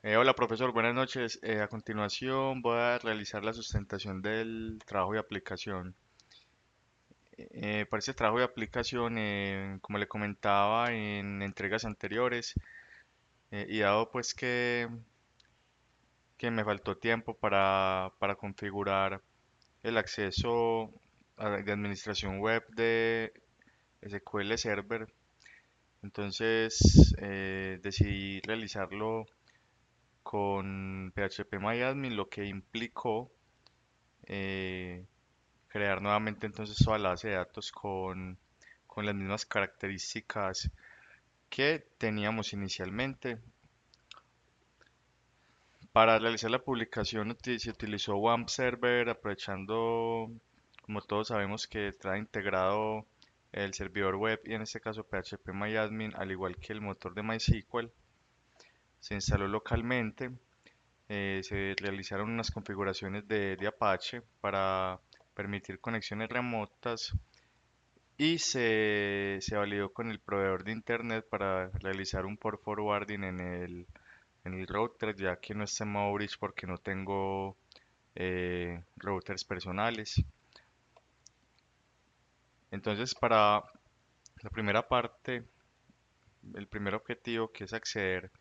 Hola profesor, buenas noches. A continuación voy a realizar la sustentación del trabajo de aplicación. Para este trabajo de aplicación, como le comentaba en entregas anteriores, y dado pues que me faltó tiempo para configurar el acceso de administración web de SQL Server, entonces decidí realizarlo con PHP lo que implicó eh, crear nuevamente entonces toda la base de datos con las mismas características que teníamos inicialmente. Para realizar la publicación se utilizó WAMP Server, aprovechando, como todos sabemos, que trae integrado el servidor web y en este caso PHP al igual que el motor de MySQL. Se instaló localmente. Se realizaron unas configuraciones de Apache para permitir conexiones remotas y se validó con el proveedor de internet para realizar un port forwarding en el router, ya que no está en modo bridge porque no tengo routers personales. Entonces, para la primera parte, el primer objetivo, que es acceder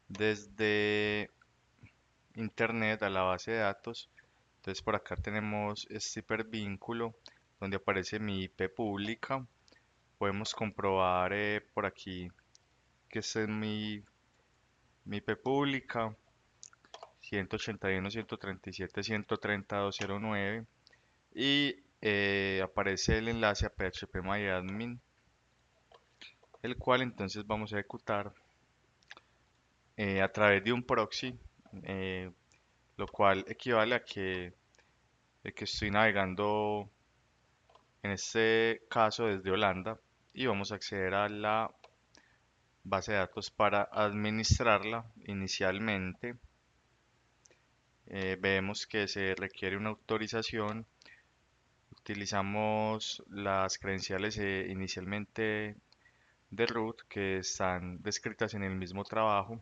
desde internet a la base de datos. Entonces por acá tenemos este hipervínculo donde aparece mi IP pública. Podemos comprobar por aquí que esta es mi IP pública 181.137.130.209 y aparece el enlace a phpMyAdmin, el cual entonces vamos a ejecutar a través de un proxy, eh, lo cual equivale a que estoy navegando en este caso desde Holanda y vamos a acceder a la base de datos para administrarla inicialmente. Vemos que se requiere una autorización. Utilizamos las credenciales inicialmente de root que están descritas en el mismo trabajo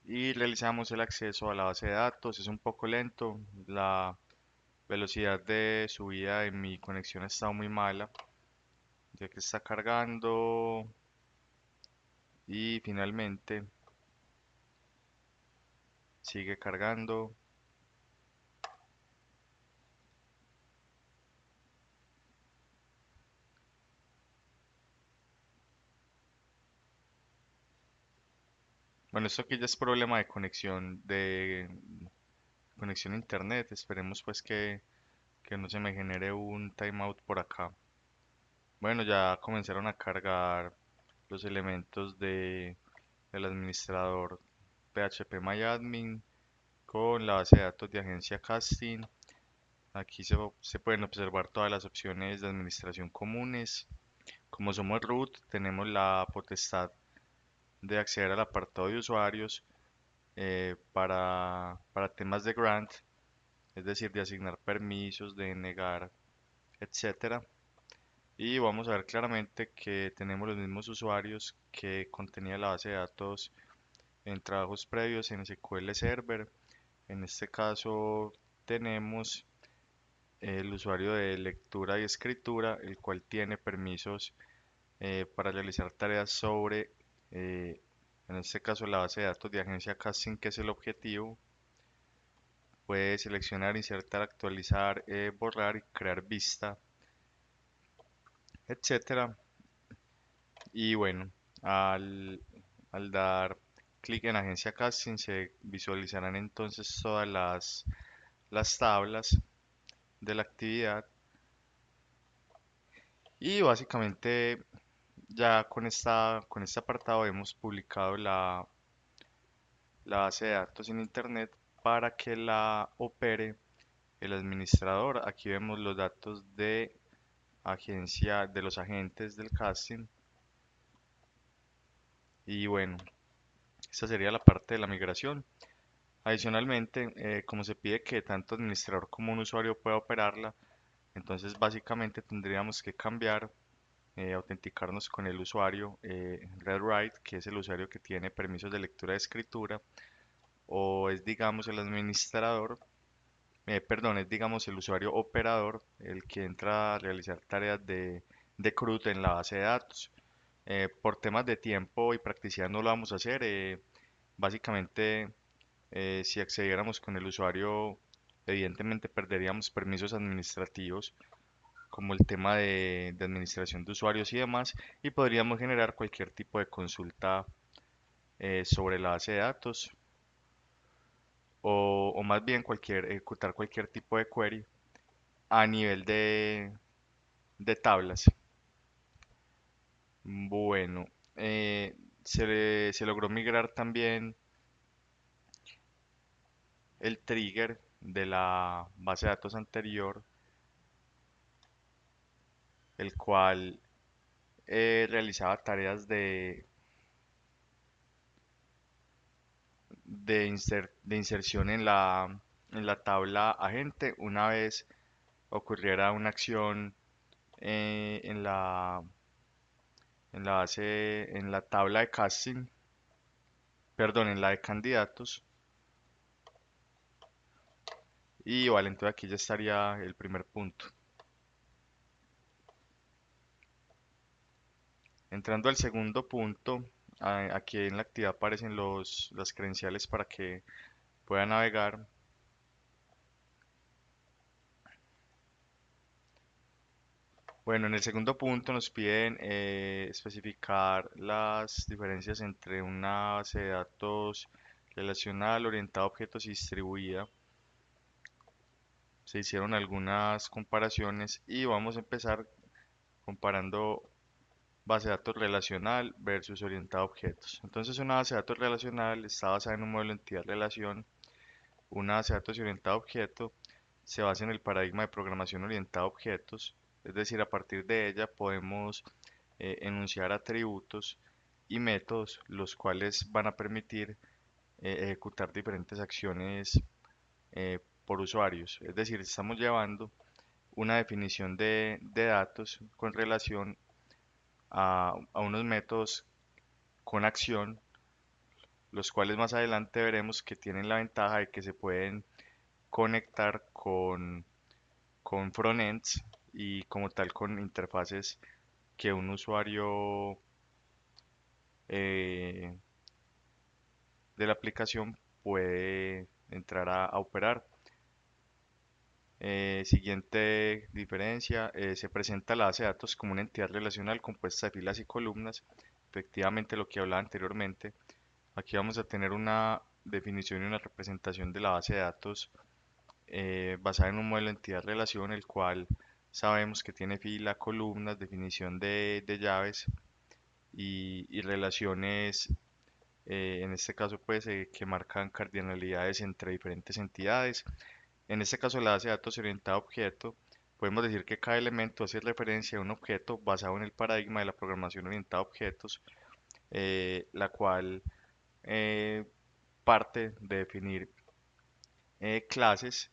y realizamos el acceso a la base de datos. Es un poco lento, la velocidad de subida de mi conexión ha estado muy mala, ya que está cargando y finalmente sigue cargando. Bueno, esto aquí ya es problema de conexión a internet. Esperemos pues que no se me genere un timeout por acá. Bueno, ya comenzaron a cargar los elementos del administrador PHPMyAdmin con la base de datos de agencia Casting. Aquí se pueden observar todas las opciones de administración comunes. Como somos root, tenemos la potestad de acceder al apartado de usuarios para temas de grant, es decir, de asignar permisos, de negar, etcétera. Y vamos a ver claramente que tenemos los mismos usuarios que contenía la base de datos en trabajos previos en SQL Server. En este caso tenemos el usuario de lectura y escritura, el cual tiene permisos para realizar tareas sobre, eh, en este caso, la base de datos de agencia Casting, que es el objetivo. Puede seleccionar, insertar, actualizar, borrar y crear vista, etcétera. Y bueno, al, al dar clic en agencia casting se visualizarán entonces todas las tablas de la actividad y básicamente ya con este apartado hemos publicado la base de datos en internet para que la opere el administrador. Aquí vemos los datos de agencia de los agentes del casting y bueno, esta sería la parte de la migración. Adicionalmente, como se pide que tanto administrador como un usuario pueda operarla, Entonces básicamente tendríamos que cambiar, autenticarnos con el usuario read-write, que es el usuario que tiene permisos de lectura y escritura, o es digamos el administrador, perdón, es digamos el usuario operador, el que entra a realizar tareas de CRUD en la base de datos. Por temas de tiempo y practicidad no lo vamos a hacer. Básicamente, si accediéramos con el usuario, evidentemente perderíamos permisos administrativos, como el tema de administración de usuarios y demás, y podríamos generar cualquier tipo de consulta sobre la base de datos, o más bien ejecutar cualquier tipo de query a nivel de tablas. Bueno, se logró migrar también el trigger de la base de datos anterior, el cual realizaba tareas de inserción en la tabla agente una vez ocurriera una acción en en la tabla de casting, perdón, en la de candidatos. Y vale, entonces aquí ya estaría el primer punto. Entrando al segundo punto, aquí en la actividad aparecen las credenciales para que pueda navegar. Bueno, en el segundo punto nos piden especificar las diferencias entre una base de datos relacional, orientada a objetos y distribuida. Se hicieron algunas comparaciones y vamos a empezar comparando base de datos relacional versus orientada a objetos. Entonces, una base de datos relacional está basada en un modelo de entidad-relación. Una base de datos orientada a objeto se basa en el paradigma de programación orientada a objetos, es decir, a partir de ella podemos enunciar atributos y métodos, los cuales van a permitir ejecutar diferentes acciones por usuarios. Es decir, estamos llevando una definición de datos con relación a unos métodos con acción, los cuales más adelante veremos que tienen la ventaja de que se pueden conectar con frontends y como tal con interfaces que un usuario eh, de la aplicación puede entrar a operar. Siguiente diferencia, se presenta la base de datos como una entidad relacional compuesta de filas y columnas. Efectivamente, lo que hablaba anteriormente. Aquí vamos a tener una definición y una representación de la base de datos basada en un modelo de entidad-relación, el cual sabemos que tiene fila, columnas, definición de llaves y relaciones, en este caso pues que marcan cardinalidades entre diferentes entidades. En este caso la base de datos orientada a objeto, podemos decir que cada elemento hace referencia a un objeto basado en el paradigma de la programación orientada a objetos, la cual eh, parte de definir clases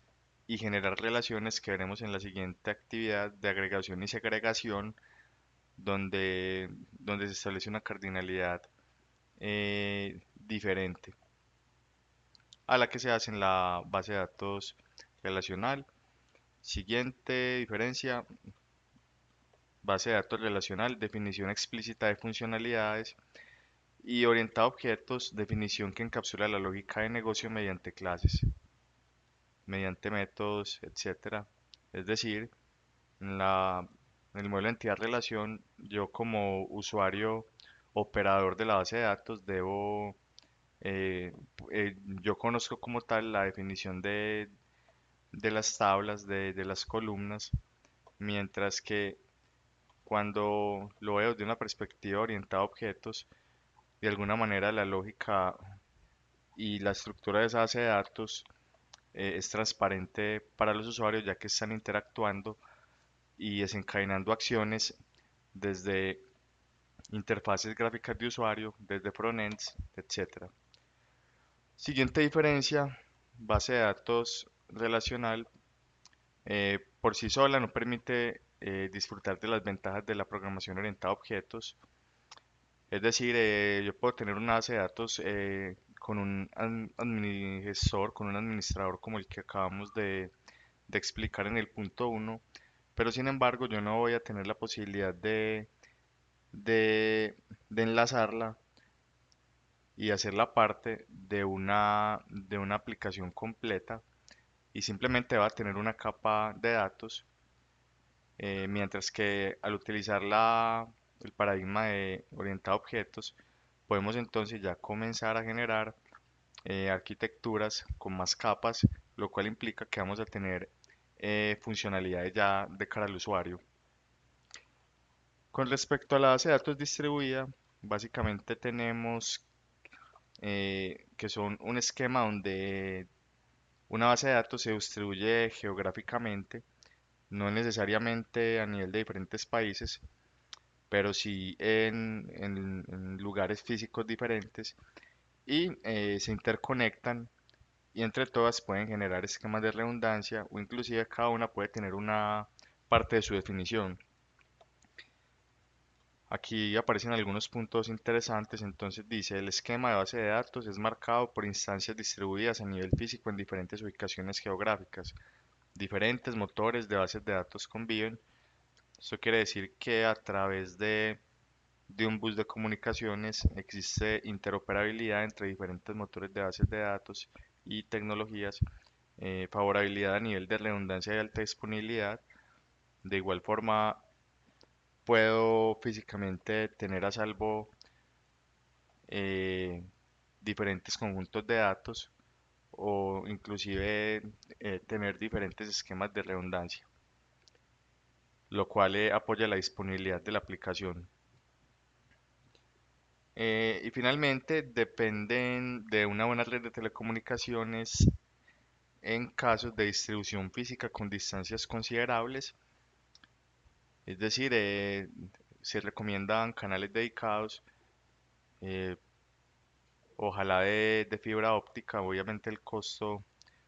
y generar relaciones que veremos en la siguiente actividad de agregación y segregación, donde se establece una cardinalidad diferente a la que se hace en la base de datos relacional. Siguiente diferencia, base de datos relacional, definición explícita de funcionalidades y orientado a objetos, definición que encapsula la lógica de negocio mediante clases, mediante métodos, etcétera. Es decir, en en el modelo de entidad-relación, yo como usuario operador de la base de datos debo, eh, yo conozco como tal la definición de las tablas, de las columnas, mientras que cuando lo veo de una perspectiva orientada a objetos, de alguna manera la lógica y la estructura de esa base de datos es transparente para los usuarios ya que están interactuando y desencadenando acciones desde interfaces gráficas de usuario, desde frontends, etcétera. Siguiente diferencia, base de datos relacional, por sí sola no permite disfrutar de las ventajas de la programación orientada a objetos. Es decir, yo puedo tener una base de datos con un gestor, con un administrador como el que acabamos de explicar en el punto uno, pero sin embargo yo no voy a tener la posibilidad de, de enlazarla y hacerla parte de una aplicación completa, y simplemente va a tener una capa de datos, mientras que al utilizar el paradigma de orientado a objetos, podemos entonces ya comenzar a generar arquitecturas con más capas, lo cual implica que vamos a tener funcionalidades ya de cara al usuario. Con respecto a la base de datos distribuida, básicamente tenemos que son un esquema donde una base de datos se distribuye geográficamente, no necesariamente a nivel de diferentes países, pero sí en lugares físicos diferentes, y se interconectan, y entre todas pueden generar esquemas de redundancia, o inclusive cada una puede tener una parte de su definición. Aquí aparecen algunos puntos interesantes. Entonces dice: el esquema de base de datos es marcado por instancias distribuidas a nivel físico en diferentes ubicaciones geográficas. Diferentes motores de bases de datos conviven. Esto quiere decir que a través de un bus de comunicaciones existe interoperabilidad entre diferentes motores de bases de datos y tecnologías, favorabilidad a nivel de redundancia y alta disponibilidad. De igual forma, puedo físicamente tener a salvo eh, diferentes conjuntos de datos, o inclusive tener diferentes esquemas de redundancia, lo cual apoya la disponibilidad de la aplicación. Y finalmente, dependen de una buena red de telecomunicaciones en casos de distribución física con distancias considerables. Es decir, se recomiendan canales dedicados, eh, ojalá de fibra óptica. Obviamente el costo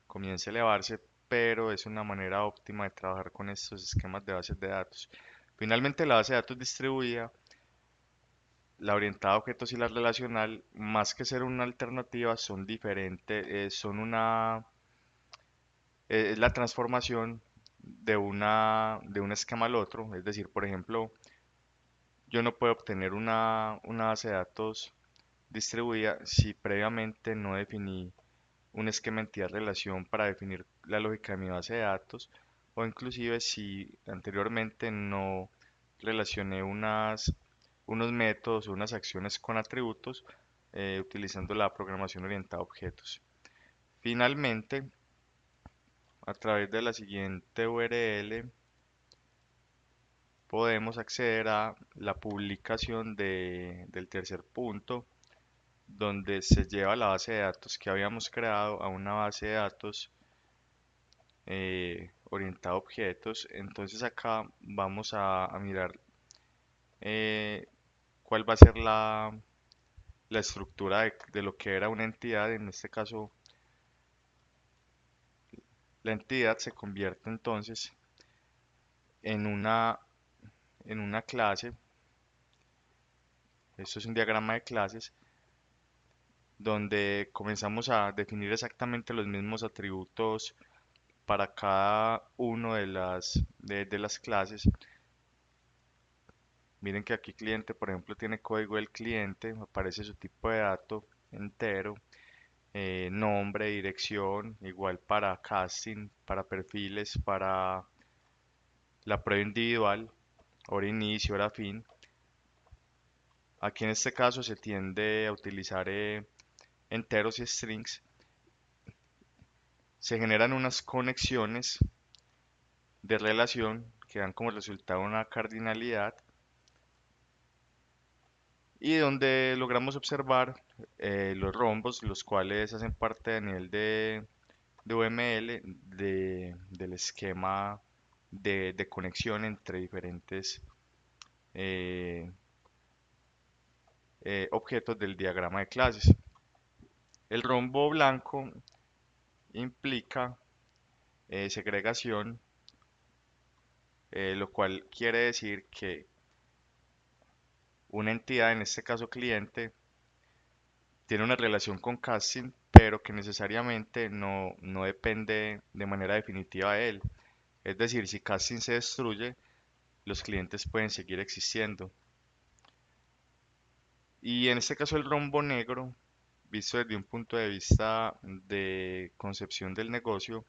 comienza a elevarse, pero es una manera óptima de trabajar con estos esquemas de bases de datos. Finalmente, la base de datos distribuida, la orientada a objetos y la relacional, más que ser una alternativa, son diferentes, es la transformación de un esquema al otro. Es decir, por ejemplo, yo no puedo obtener una base de datos distribuida si previamente no definí un esquema entidad-relación para definir la lógica de mi base de datos, o inclusive si anteriormente no relacioné unos métodos o unas acciones con atributos, utilizando la programación orientada a objetos. Finalmente, a través de la siguiente URL podemos acceder a la publicación del tercer punto, donde se lleva la base de datos que habíamos creado a una base de datos orientada a objetos. Entonces acá vamos a mirar eh, cuál va a ser la estructura de lo que era una entidad. En este caso, la entidad se convierte entonces en en una clase. Esto es un diagrama de clases donde comenzamos a definir exactamente los mismos atributos para cada uno de las clases. Miren que aquí cliente, por ejemplo, tiene código del cliente, aparece su tipo de dato entero, nombre, dirección, igual para casting, para perfiles, para la prueba individual, hora inicio, hora fin. Aquí en este caso se tiende a utilizar enteros y strings. Se generan unas conexiones de relación que dan como resultado una cardinalidad, y donde logramos observar los rombos, los cuales hacen parte a nivel de UML del esquema de conexión entre diferentes eh, objetos del diagrama de clases. El rombo blanco implica segregación, lo cual quiere decir que una entidad, en este caso cliente, tiene una relación con casting, pero que necesariamente no depende de manera definitiva de él. Es decir, si casting se destruye, los clientes pueden seguir existiendo. Y en este caso el rombo negro, visto desde un punto de vista de concepción del negocio,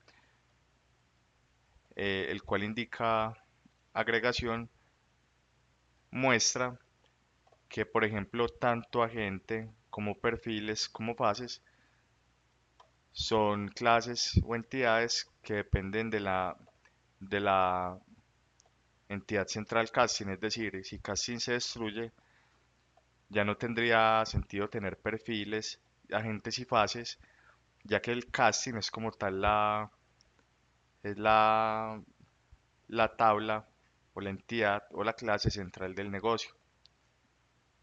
el cual indica agregación, muestra que, por ejemplo, tanto agente como perfiles como fases son clases o entidades que dependen de la entidad central casting. Es decir, si casting se destruye, ya no tendría sentido tener perfiles, agentes y fases, ya que el casting es como tal es la tabla o la entidad o la clase central del negocio.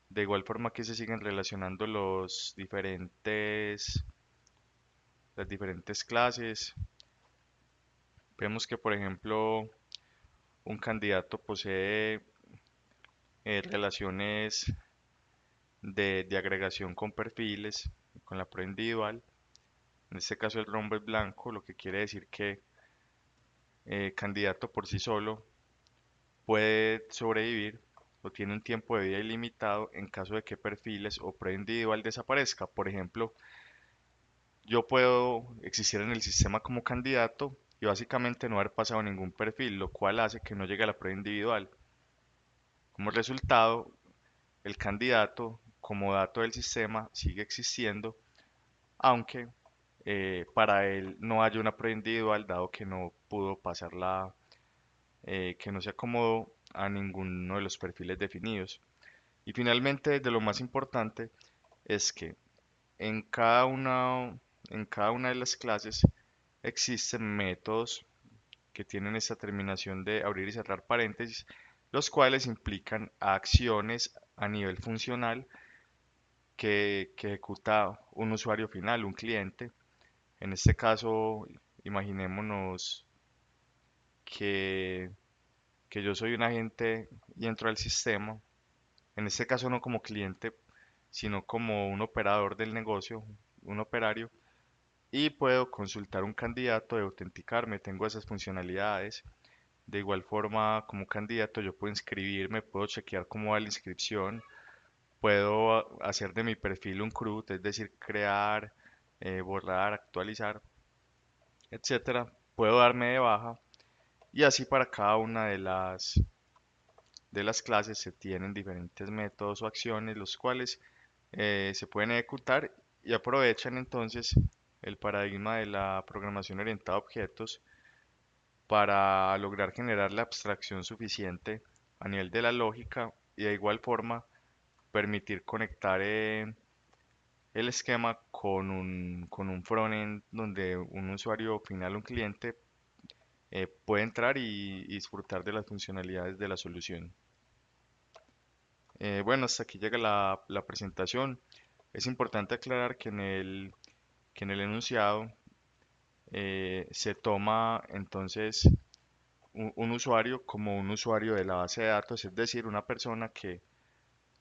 De igual forma que se siguen relacionando las diferentes clases. Vemos que, por ejemplo, un candidato posee relaciones de agregación con perfiles, con la prueba individual. En este caso el rombo es blanco, lo que quiere decir que candidato por sí solo puede sobrevivir o tiene un tiempo de vida ilimitado en caso de que perfiles o prueba individual desaparezca. Por ejemplo, yo puedo existir en el sistema como candidato y básicamente no haber pasado ningún perfil, lo cual hace que no llegue a la prueba individual. Como resultado, el candidato como dato del sistema sigue existiendo, aunque para él no haya una prueba individual, dado que no pudo pasarla, que no se acomodó a ninguno de los perfiles definidos. Y finalmente, de lo más importante es que en cada una, en cada una de las clases existen métodos que tienen esta terminación de abrir y cerrar paréntesis, los cuales implican acciones a nivel funcional que ejecuta un usuario final, un cliente. En este caso, imaginémonos que, que yo soy un agente y entro al sistema, en este caso no como cliente, sino como un operador del negocio, un operario, y puedo consultar un candidato de autenticarme, tengo esas funcionalidades. De igual forma, como candidato, yo puedo inscribirme, puedo chequear cómo va la inscripción, puedo hacer de mi perfil un CRUD, es decir, crear, borrar, actualizar, etcétera. Puedo darme de baja y así para cada una de las clases se tienen diferentes métodos o acciones, los cuales se pueden ejecutar y aprovechan entonces el paradigma de la programación orientada a objetos para lograr generar la abstracción suficiente a nivel de la lógica y de igual forma permitir conectar el esquema con un frontend donde un usuario final, un cliente, puede entrar y disfrutar de las funcionalidades de la solución. Bueno, hasta aquí llega la presentación. Es importante aclarar que en el enunciado se toma entonces un usuario como un usuario de la base de datos, es decir, una persona que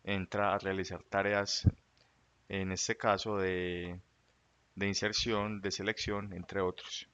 entra a realizar tareas, en este caso de inserción, de selección, entre otros.